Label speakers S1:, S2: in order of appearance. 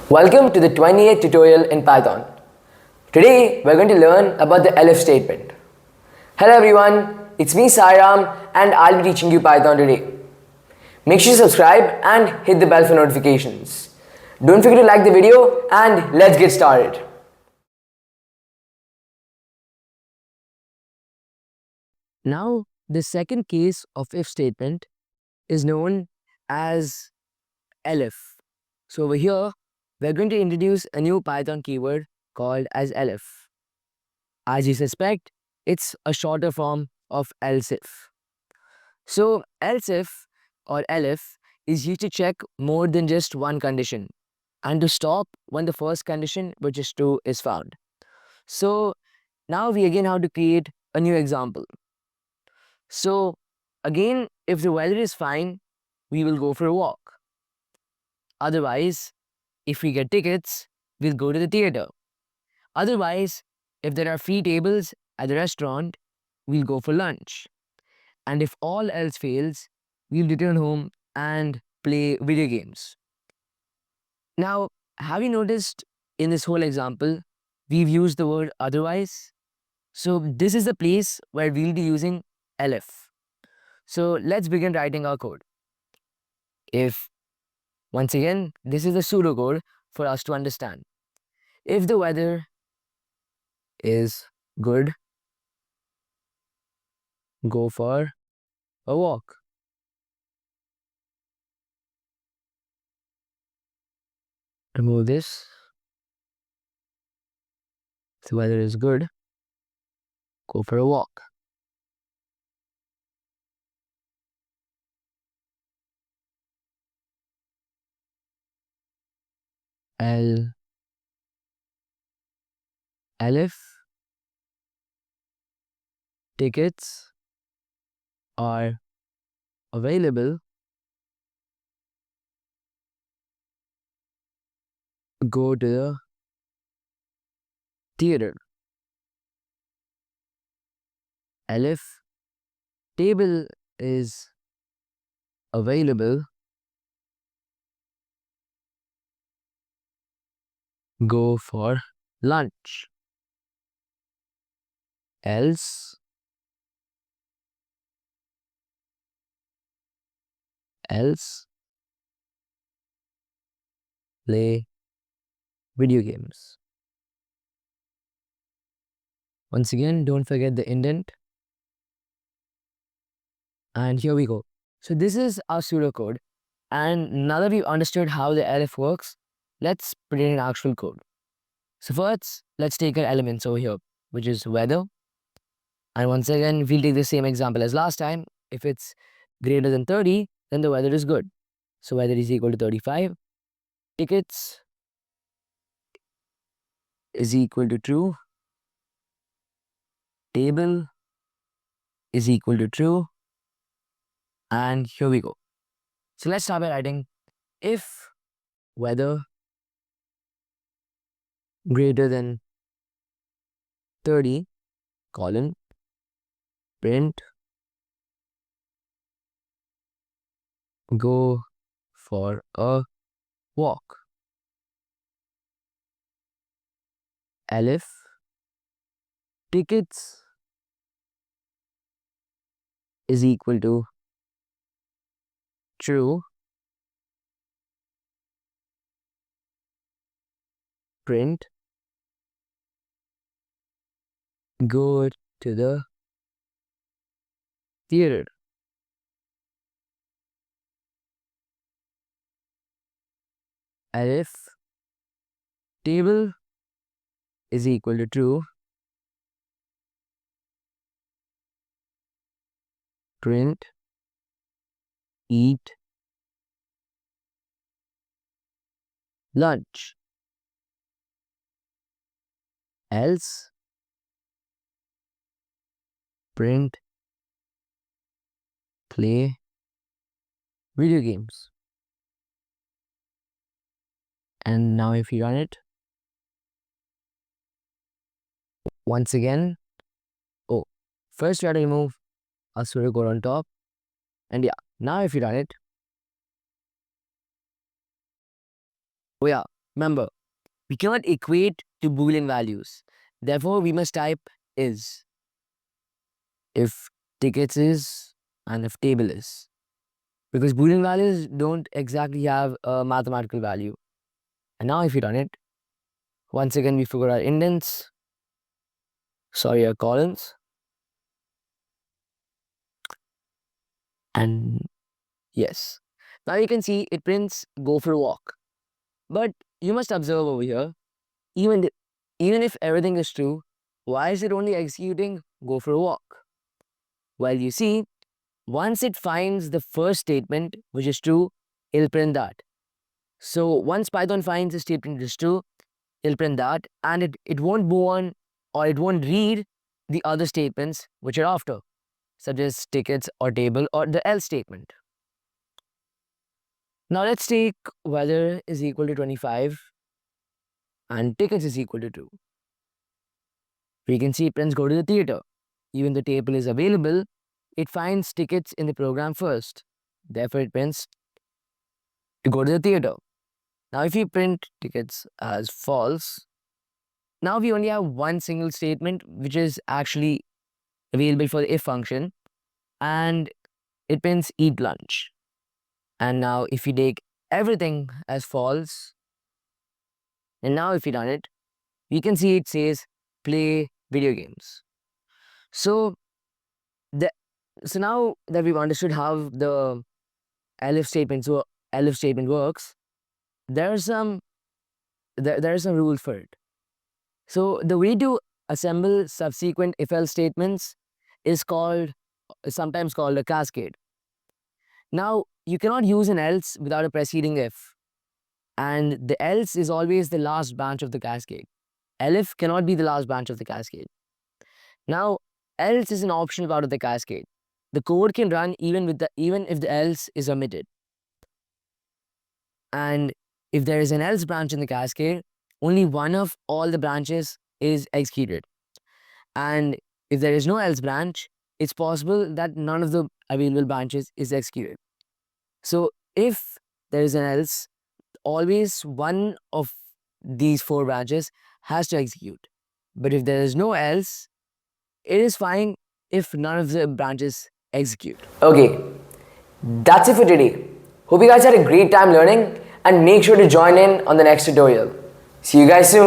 S1: Welcome to the 28th tutorial in Python. Today we're going to learn about the elif statement. Hello everyone, it's me Sairam and I'll be teaching you Python today. Make sure to subscribe and hit the bell for notifications. Don't forget to like the video and let's get started.
S2: Now, the second case of if statement is known as elif. So over here, we're going to introduce a new Python keyword called as elif. As you suspect, it's a shorter form of else if. So else if or elif is used to check more than just one condition and to stop when the first condition, which is true, is found. So now we again have to create a new example. So again, if the weather is fine, we will go for a walk. Otherwise, if we get tickets, we'll go to the theater. Otherwise, if there are free tables at the restaurant, we'll go for lunch. And if all else fails, we'll return home and play video games. Now, have you noticed in this whole example, we've used the word otherwise? So this is the place where we'll be using elif. So let's begin writing our code. If, once again, this is the pseudocode for us to understand. If the weather is good, go for a walk. Remove this. If the weather is good, go for a walk. Elif tickets are available. Go to the theater. Elif table is available. Go for lunch. Else play video games. Once again, don't forget the indent. And here we go. So this is our pseudocode. And now that we've understood how the elif works, let's put it in actual code. So first, let's take our elements over here, which is weather. And once again, we'll take the same example as last time. If it's greater than 30, then the weather is good. So weather is equal to 35. Tickets is equal to true. Table is equal to true. And here we go. So let's start by writing if weather greater than 30, colon, print, go for a walk. Elif tickets is equal to true. Print, go to the theater. Elif table is equal to true. Print, eat lunch. Else print play video games. And now if you run it, once again, first we have to remove our pseudocode on top. And yeah, now if you run it, Remember, we cannot equate to Boolean values. Therefore, we must type is if tickets is and if table is. Because Boolean values don't exactly have a mathematical value. And now if you run it, once again we figure our indents, our columns, and yes. Now you can see it prints go for a walk. But you must observe over here, even if everything is true, why is it only executing go for a walk? Well, you see, once it finds the first statement, which is true, it'll print that. So once Python finds a statement is true, it'll print that, and it won't move on, or it won't read the other statements which are after, such as tickets or table or the else statement. Now let's take weather is equal to 25 and tickets is equal to 2. We can see prints go to the theater. Even the table is available, it finds tickets in the program first. Therefore, it prints to go to the theater. Now, if we print tickets as false, now we only have one single statement which is actually available for the if function, and it prints eat lunch. And now if we take everything as false, and now if we run it, we can see it says play video games. So now that we've understood how the elif statement works, there are some rules for it. So the way to assemble subsequent if-else statements is sometimes called a cascade. Now, you cannot use an else without a preceding if, and the else is always the last branch of the cascade. Elif cannot be the last branch of the cascade. Now, else is an optional part of the cascade. The code can run even if the else is omitted. And if there is an else branch in the cascade, only one of all the branches is executed. And if there is no else branch, it's possible that none of the available branches is executed. So if there is an else, always one of these 4 branches has to execute. But if there is no else, it is fine if none of the branches execute.
S1: Okay, that's it for today. Hope you guys had a great time learning and make sure to join in on the next tutorial. See you guys soon.